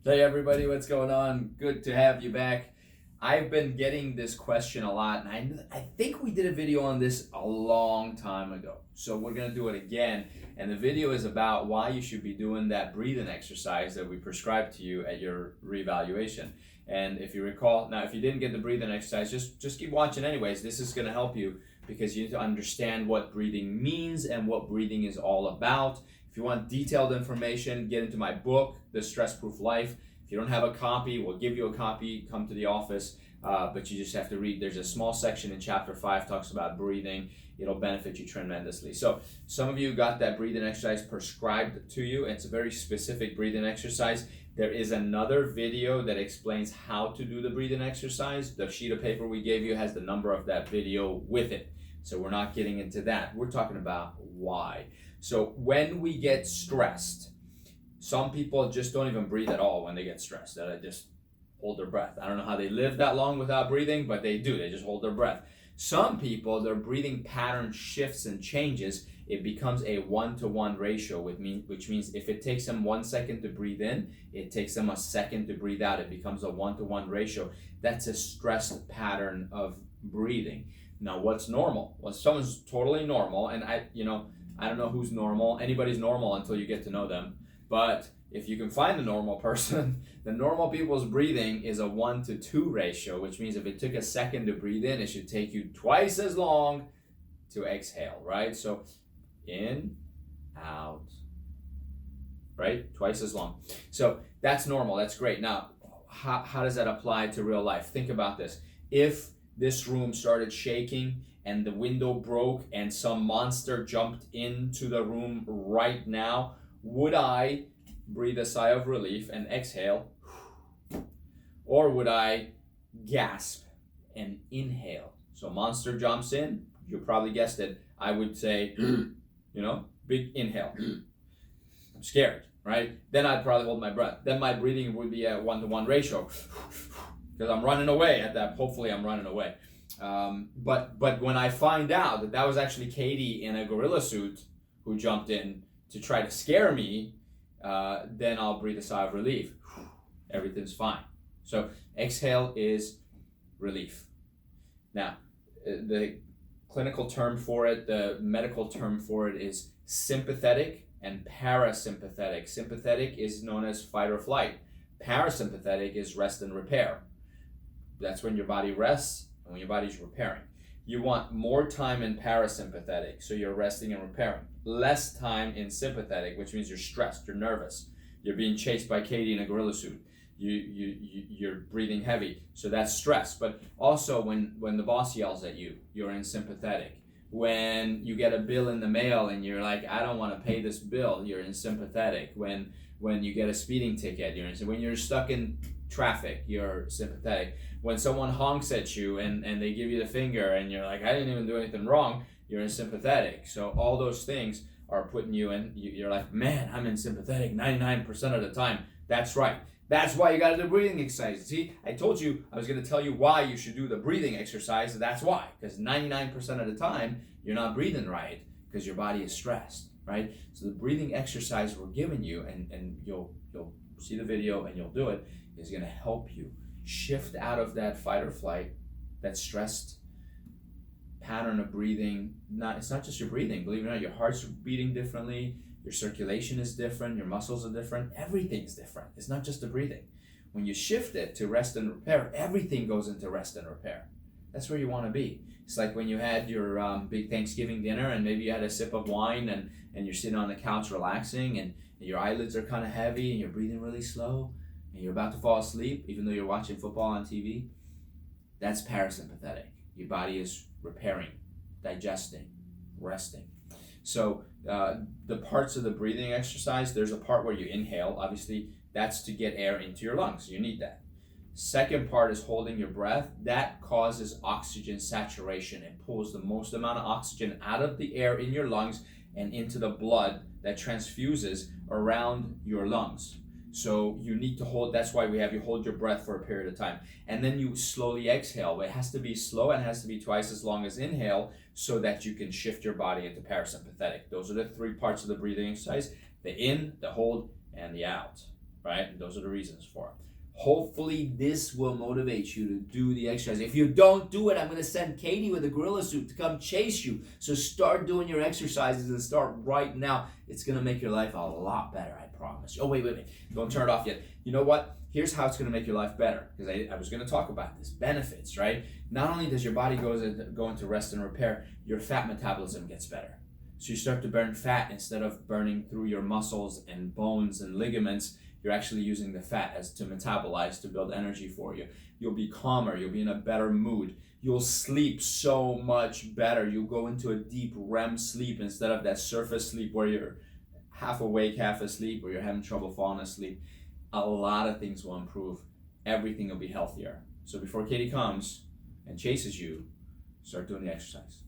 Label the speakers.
Speaker 1: Hey everybody, what's going on? Good to have you back. I've been getting this question a lot, and I think we did a video on this a long time ago. So we're going to do it again. And the video is about why you should be doing that breathing exercise that we prescribed to you at your reevaluation. And if you recall, now if you didn't get the breathing exercise, just keep watching anyways. This is going to help you because you need to understand what breathing means and what breathing is all about. If you want detailed information, get into my book, The Stress Proof Life. If you don't have a copy, we'll give you a copy. Come to the office, but you just have to read. There's a small section in chapter 5 talks about breathing. It'll benefit you tremendously. So some of you got that breathing exercise prescribed to you. It's a very specific breathing exercise. There is another video that explains how to do the breathing exercise. The sheet of paper we gave you has the number of that video with it. So we're not getting into that. We're talking about why. So when we get stressed, some people just don't even breathe at all when they get stressed. They just hold their breath. I don't know how they live that long without breathing, but they do. They just hold their breath. Some people, their breathing pattern shifts and changes. It becomes a 1-to-1 ratio, which means if it takes them 1 second to breathe in, it takes them a second to breathe out. It becomes a 1-to-1 ratio. That's a stressed pattern of breathing. Now, what's normal? Well, someone's totally normal, and I don't know who's normal. Anybody's normal until you get to know them. But if you can find the normal person, the normal people's breathing is a 1-to-2 ratio, which means if it took a second to breathe in, it should take you twice as long to exhale, right? So in, out, right? Twice as long. So that's normal. That's great. Now, how does that apply to real life? Think about this. If this room started shaking and the window broke and some monster jumped into the room right now, would I breathe a sigh of relief and exhale? Or would I gasp and inhale? So monster jumps in, you probably guessed it. I would say, big inhale. I'm scared, right? Then I'd probably hold my breath. Then my breathing would be a 1-to-1 ratio because I'm running away at that. Hopefully I'm running away. But when I find out that was actually Katie in a gorilla suit who jumped in to try to scare me, then I'll breathe a sigh of relief. Everything's fine. So exhale is relief. Now, the clinical term for it, the medical term for it is sympathetic and parasympathetic. Sympathetic is known as fight or flight. Parasympathetic is rest and repair. That's when your body rests and when your body's repairing. You want more time in parasympathetic, so you're resting and repairing. Less time in sympathetic, which means you're stressed, you're nervous. You're being chased by Katie in a gorilla suit. You're breathing heavy, so that's stress. But also when the boss yells at you, you're in sympathetic. When you get a bill in the mail and you're like, I don't want to pay this bill, you're in sympathetic. When you get a speeding ticket, you're in. When you're stuck in traffic, you're sympathetic. When someone honks at you and they give you the finger and you're like, I didn't even do anything wrong, you're in sympathetic. So all those things are putting you in, you're like, man, I'm in sympathetic 99% of the time. That's right. That's why you got to do breathing exercise. See, I told you I was going to tell you why you should do the breathing exercise. That's why, because 99% of the time you're not breathing right because your body is stressed, right? So the breathing exercise we're giving you, and you'll see the video and you'll do it, is going to help you shift out of that fight or flight, that stressed pattern of breathing. It's not just your breathing. Believe it or not, your heart's beating differently. Your circulation is different. Your muscles are different. Everything's different. It's not just the breathing. When you shift it to rest and repair, everything goes into rest and repair. That's where you want to be. It's like when you had your big Thanksgiving dinner and maybe you had a sip of wine and you're sitting on the couch relaxing and your eyelids are kind of heavy and you're breathing really slow and you're about to fall asleep even though you're watching football on TV. That's parasympathetic. Your body is repairing, digesting, resting. So the parts of the breathing exercise, there's a part where you inhale. Obviously, that's to get air into your lungs. You need that. Second part is holding your breath. That causes oxygen saturation. It pulls the most amount of oxygen out of the air in your lungs and into the blood that transfuses around your lungs. So you need to hold, that's why we have you hold your breath for a period of time. And then you slowly exhale. It has to be slow and it has to be twice as long as inhale so that you can shift your body into parasympathetic. Those are the three parts of the breathing exercise: the in, the hold, and the out. right? And those are the reasons for it. Hopefully this will motivate you to do the exercise. If you don't do it, I'm going to send Katie with a gorilla suit to come chase you. So start doing your exercises and start right now. It's going to make your life a lot better, I promise you. Oh, wait. Don't turn it off yet. You know what? Here's how it's going to make your life better. Because I was going to talk about this. Benefits, right? Not only does your body go into rest and repair, your fat metabolism gets better. So you start to burn fat instead of burning through your muscles and bones and ligaments. You're actually using the fat as to metabolize to build energy for you. You'll be calmer. You'll be in a better mood. You'll sleep so much better. You'll go into a deep REM sleep instead of that surface sleep where you're half awake, half asleep, or you're having trouble falling asleep. A lot of things will improve. Everything will be healthier. So before Katie comes and chases you, start doing the exercise.